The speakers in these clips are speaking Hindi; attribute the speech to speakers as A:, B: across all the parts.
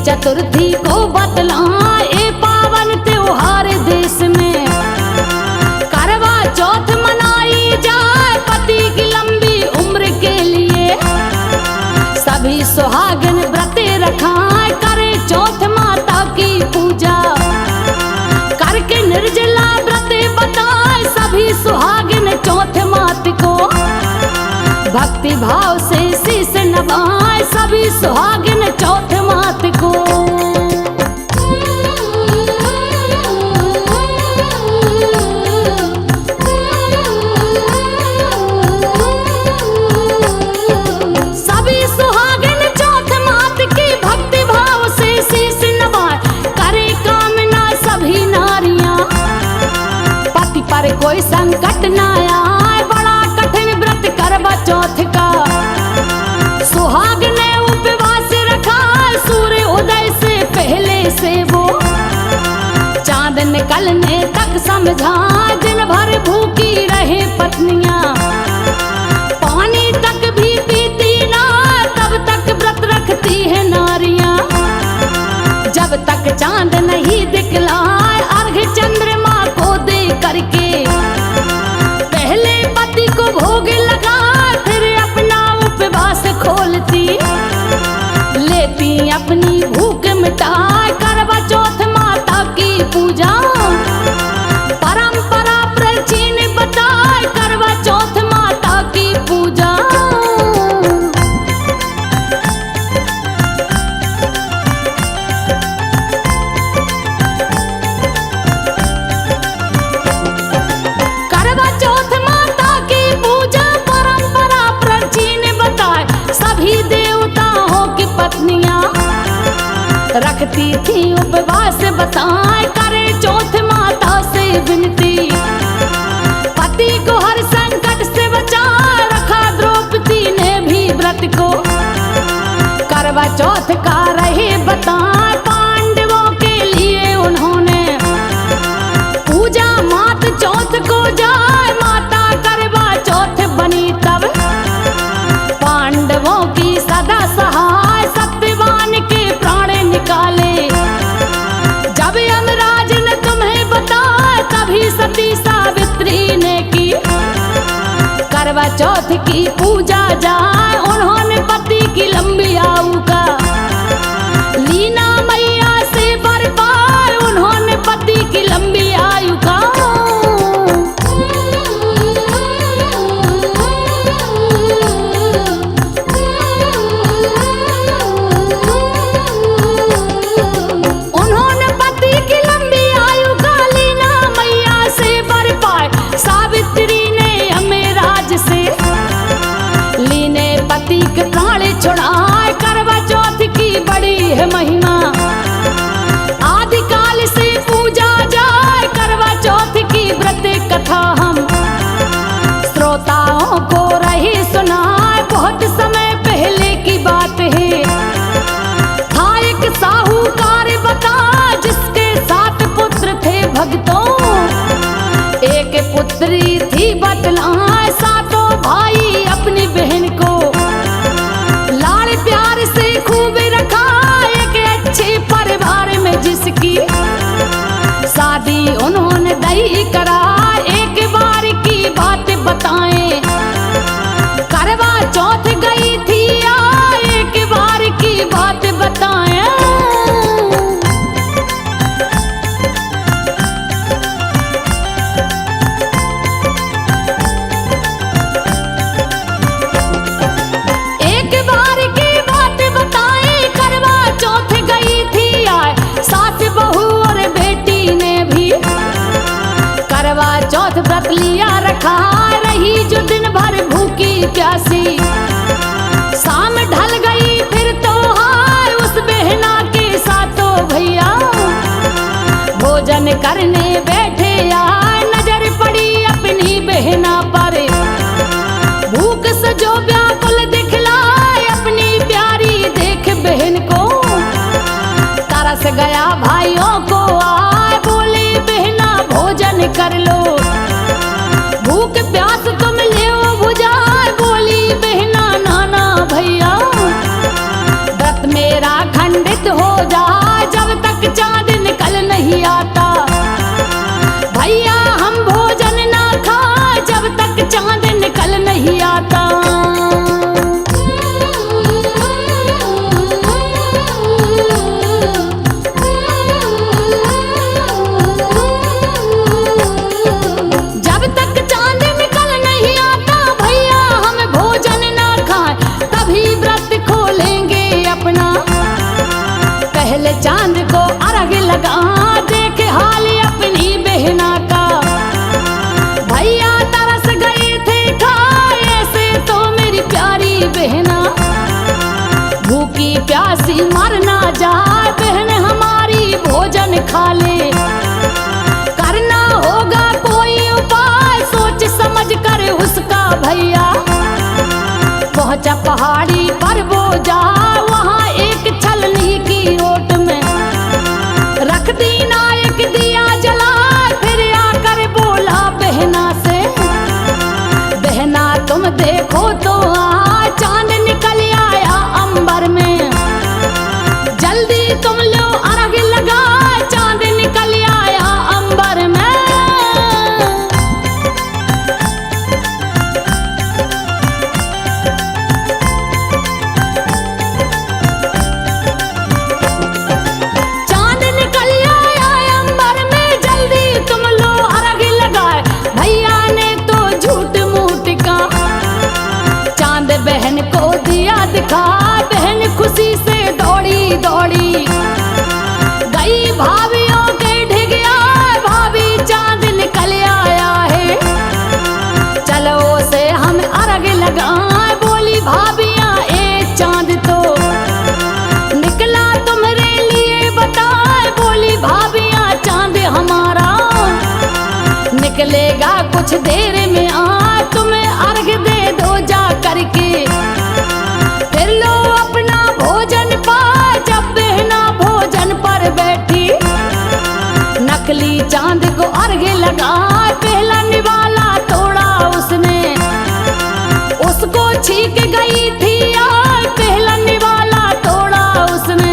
A: चतुर्थी को बतलाए पावन त्योहार देश में। करवा चौथ मनाई जाए पति की लंबी उम्र के लिए। सभी सुहागिन व्रत रखाए करे चौथ माता की पूजा। करके निर्जला व्रत बताए सभी सुहागिन चौथ मात को। भक्ति भाव से शीश नवाए सभी सुहागिन चौथ मात को। सभी सुहागिन चौथ मात की भक्ति भाव से शीश नवाए करे कामना सभी नारियां। पति पर कोई संकट न आए बड़ा कठिन व्रत करवा चौथ का। सुहाग ने उपवास रखा सूर्य उदय से पहले से वो। चांद निकलने तक समझा दिन भर भूखी रहे पत्नियां। पानी तक भी पीती ना तब तक व्रत रखती है नारियां। जब तक चांद नहीं दिखलाए अर्घ चंद्रमा को दे करके। पहले पति को भोग लगा फिर अपना उपवास खोलती। लेती अपनी भूख मिटा करवा चौथ माता की पूजा। परंपरा प्राचीन बताए करवा चौथ माता की पूजा। करवा चौथ माता की पूजा परंपरा प्राचीन बताए सभी देवताओं की पत्नियां। रखती थी उपवास बताए करे चौथ माता से विनती। पति को हर संकट से बचा रखा द्रौपदी ने भी व्रत को। करवा चौथ का रहे बताए पांडवों के लिए उन्होंने। पूजा मात चौथ को जाए माता करवा चौथ बनी तब। पांडवों की सदा सहाय सत्यवान के प्राण निकाले। जब यमराज ने तुम्हें बताया तभी सती सावित्री ने की। करवा चौथ की पूजा जाए उन्होंने पति की लंबी आयु का। लीना मैया से वर पाए उन्होंने पति की लंबी आयु का। उन्होंने पति की लंबी आयु का लीना मैया से वर पाए। सावित्री ने यमराज से लीने पति के प्राण छुड़ाए। करवा चौथ की बड़ी है महिमा आदिकाल से पूजा जाए। करवा चौथ की व्रत कथा हम श्रोताओं को रही सुनाए। बहुत समय पहले की बात है। था एक साहूकार बता जिसके 7 पुत्र थे भक्तों। एक पुत्री थी बतलाए 7 भाई अपनी बहन को। लाड़ प्यार से खूब रखा एक अच्छे परिवार में जिसकी। शादी उन्होंने दई करा एक बार की बात बताएं। करवा चौथ गई थी एक बार की बात बताएं। एक बार की बात बताएं करवा चौथ गई थी सास बहू और बेटी ने भी। करवा चौथ व्रत लिया रखा रही जो दिन भर भूखी प्यासी। शाम ढल गई फिर तो हाय उस बहना के 7 भैया। भोजन करने बैठे आए नजर पड़ी अपनी बहना पर। भूख से जो व्याकुल दिखलाए अपनी प्यारी देख बहन को। तरस गया भाइयों को आए बोले बहना भोजन कर लो। भूख प्यास तुम ले बुझाए बोली बहना नाना भैया। व्रत मेरा खंडित हो जा लगा देख हाल अपनी बहना का। भैया तरस गए थे खाए से तो मेरी प्यारी बहना, भूखी प्यासी मर ना जाए बहन हमारी भोजन खा ले। करना होगा कोई उपाय सोच समझ कर उसका भैया, पहुंचा पहाड़ी पर वो जा वहां एक छलनी की ओट में रख दी नायक दिया जला। फिर आकर बोला बहना से, बहना तुम देखो तो आ चांद निकल आया अंबर में, जल्दी तुम लो अर्घ लगा चांद निकल आया अंबर में। बहन को दिया दिखा बहन खुशी से दौड़ी दौड़ी गई भाभियों के ढिगिया, भाभी चांद निकल आया है चलो से हम अर्घ लगाए। बोली भाभियां ए चांद तो निकला तुम्हारे लिए बताए, बोली भाभियां चांद हमारा निकलेगा कुछ देर में आ, तुम्हें अर्घ दे दो जा करके। फिर लो अपना भोजन पा, जब बहना भोजन पर बैठी नकली चांद को अर्घ लगा। पहला निवाला तोड़ा उसने, उसको छीक गई थी यार, पहला निवाला तोड़ा उसने।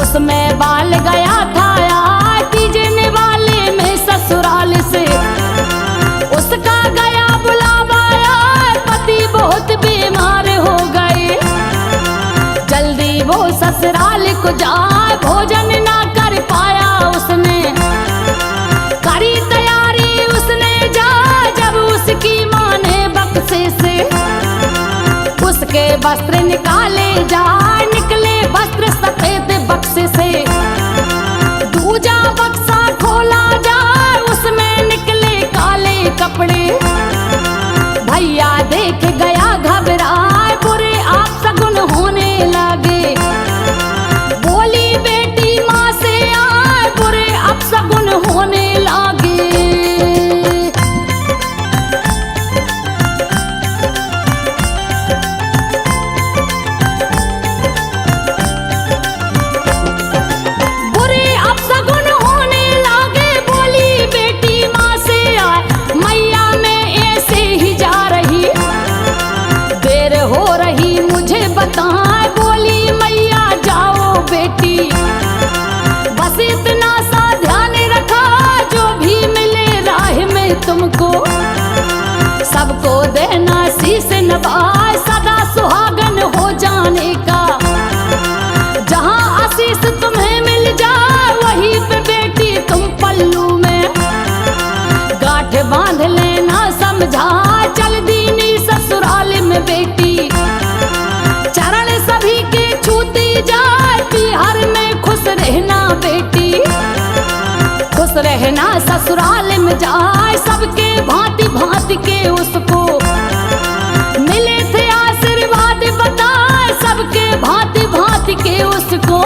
A: उसमें बाल गया था यार तीजे निवाले में ससुराल से, उसका गया बुलावा यार पति बहुत बीमार हो गए। जल्दी वो ससुराल को जाए भोजन ना कर पाया उसने, करी तैयारी उसने जा जब उसकी माँ ने बक्से से उसके वस्त्र निकाले जा। निकले वस्त्र सफेद बक्से से, दूजा बक्सा खोला जाए उसमें निकले काले कपड़े। भैया देख गया घबराए बुरे आप सगुन होने लगे, बोली बेटी माँ से आए बुरे आप सगुन होने लगे। बोली मैया जाओ बेटी, बस इतना सा ध्यान रखा जो भी मिले राह में तुमको, सबको देना शीश नवाए सदा सुहागन हो जाने का। जहाँ आशीष तुम्हें मिल जाए वहीं पे बेटी तुम पल्लू में गांठ बांध लेना समझा। चल दीनी ससुराल में बेटी चरण सभी के छूती जाए, बिहार में खुश रहना बेटी, खुश रहना ससुराल में जाए। सबके भांति भांति के उसको मिले थे आशीर्वाद बताए, सबके भांति भांति के उसको।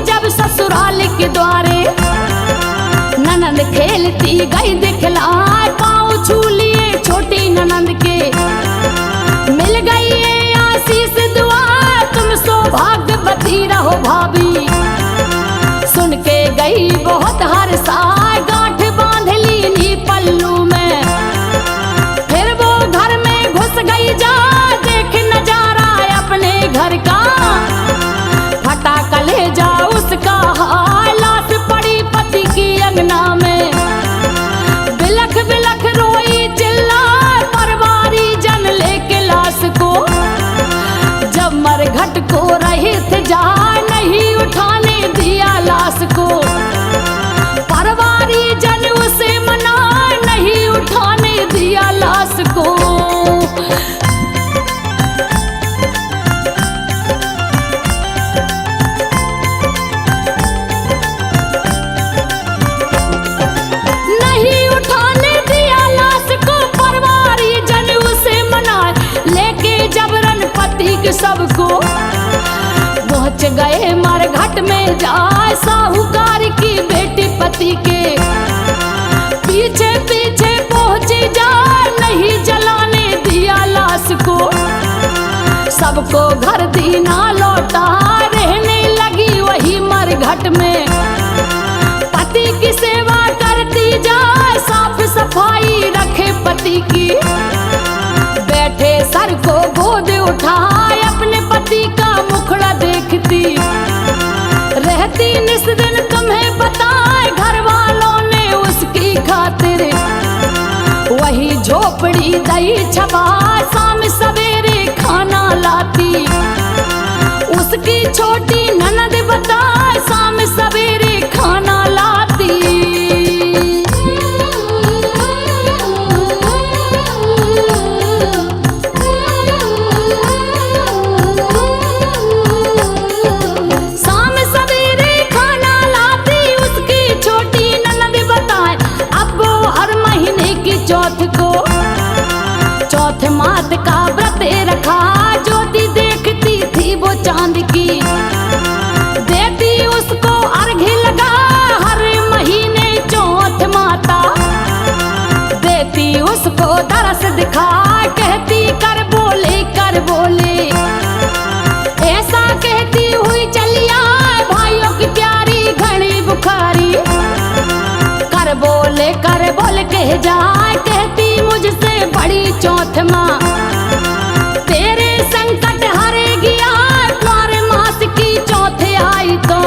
A: जब ससुराल के द्वारे ननंद खेलती गई दिखलाए, पाँव छू लिए छोटी ननंद के, मिल गई ये आशीष दुआ तुम सौभाग्यवती रहो भाभी। सुन के गई बहुत हर्षाए गांठ बांध ली नी पल्लू में, फिर वो घर में घुस गई जा देख नजारा जाए, नहीं उठाने दिया लाश को। परवारी जन उसे मनाए, नहीं उठाने दिया लाश को। नहीं उठाने दिया लाश को, परवारी जन उसे मनाए, लेके जबरन पति के सबको। पहुंच गए मर घाट में जाए, साहूकार की बेटी पति के पीछे पीछे पहुंची जाए, नहीं जलाने दिया लाश को। सबको घर दीना लौटा, रहने लगी वही मर घाट में। पति की सेवा करती जाए, साफ सफाई रखे पति की। बैठे सर को गोद उठाए, अपने पति का मुखड़ा देखती रहती। निस दिन तुम्हें बताए, घर वालों ने उसकी खातिर वही झोपड़ी दही छपा, शाम सवेरे खाना लाती। उसकी छोटी ननद बताए, शाम सवेरे खाना लाती। शाम सवेरे खाना लाती, उसकी छोटी ननद बताए। अब वो हर महीने की चौथ को, चौथ मात का व्रत रखा। ज्योति देखती थी वो चांद की, देती उसको अर्घ्य लगा। हर महीने चौथ माता देती उसको दरस दिखा, कहती कर बोले ऐसा कहती हुई चलिया। भाइयों की प्यारी घड़ी बुखारी, कर बोले कह जाए, कहती मुझसे बड़ी चौथ माँ तेरे संकट हरे गया। द्वार मास की चौथ आई तो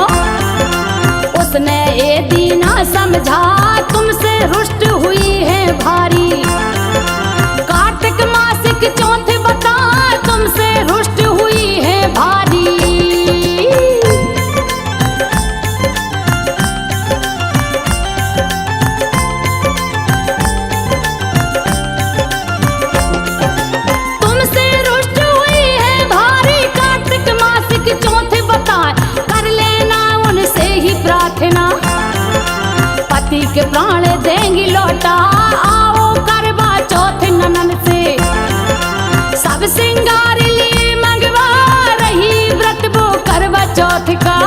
A: उसने ये दीना समझा, तुमसे रुष्ट हुई है भारी। कार्तिक मासिक चौथ बता, तुमसे रुष्ट हुई है भारी। तुमसे रुष्ट हुई है भारी, कार्तिक मासिक चौथ बताए। कर लेना उनसे ही प्रार्थना, पति के प्राण देंगी लौटा। आओ करवा चौथ ननन से, सब सिंगार लिए मंगवा रही। व्रत वो करवा चौथ का,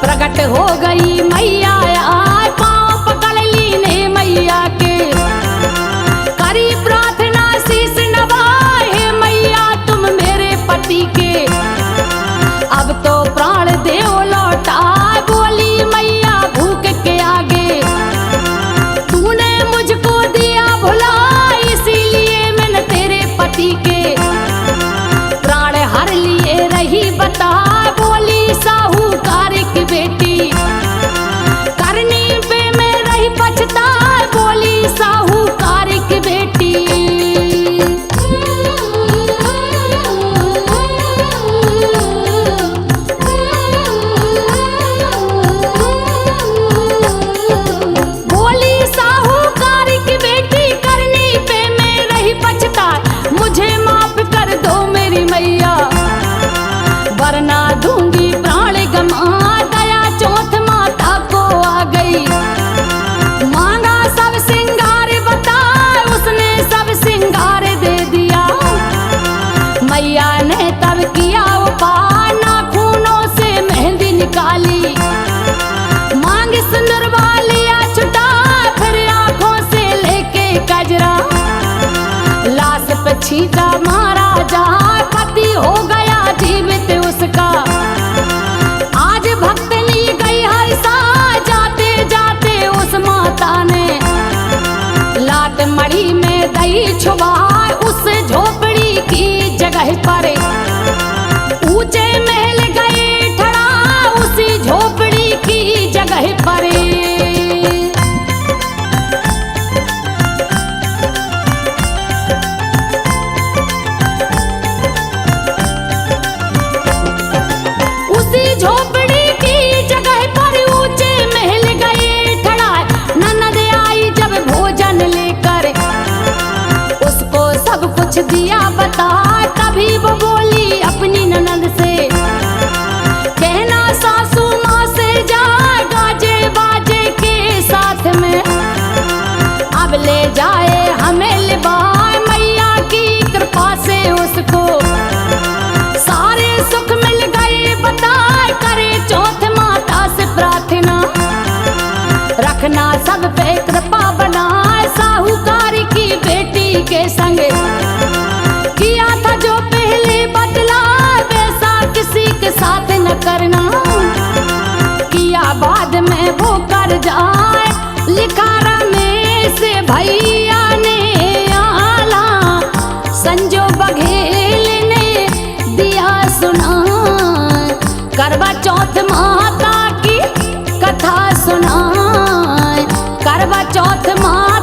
A: प्रकट हो गई मैया आए। पाँव पकड़ ली ने मैया के, करी प्रार्थना शीस नवाए। मैया तुम मेरे पति के अब तो प्राण देव लौटा। बोली मैया भूख के आगे, तूने मुझको दिया भुला, इसीलिए मैंने तेरे पति के प्राण हर लिए रही बता। बोली साहूकार की बेटी, करनी पे मैं रही पछता। बोली साहूकार की बेटी। बोली साहूकार की बेटी, करनी पे मैं रही पछता। मुझे माफ कर दो मेरी मैया, वरना दूंगी प्राण गमा। दया चौथ माता को आ गई, मांगा सब सिंगार बता। उसने सब सिंगार दे दिया, मैया ने तब किया उपाय। नाखूनों से मेहंदी निकाली, मांग सिंदूर वालिया छुटा। फिर आंखों से लेके कजरा, लाश पे छींटा मारा जा। पति हो गया जीवित उसका, आज भक्तनी गई है सा। जाते जाते उस माता ने लात मड़ी में दही छुआ। उस झोपड़ी की जगह पर ऊंचे महल गए ठड़ा, उसी झोपड़ी की जगह पर। दिया बताए। तभी वो बोली अपनी ननद से, कहना सासू माँ से जाए गाजे बाजे के साथ में, अब ले जाए हमें लिबाए मैया की कृपा से उसको सारे सुख मिल गए बताए। करे चौथ माता से प्रार्थना, रखना सब पे कृपा बनाए। साहूकार की बेटी के संग किया था जो पहले बदला, वैसा किसी के साथ न करना, किया बाद में वो कर जाए। लिखा रमेश भैया ने आला, संजो बघेल ने दिया सुना, करवा चौथ माता की कथा सुना, करवा चौथ माँ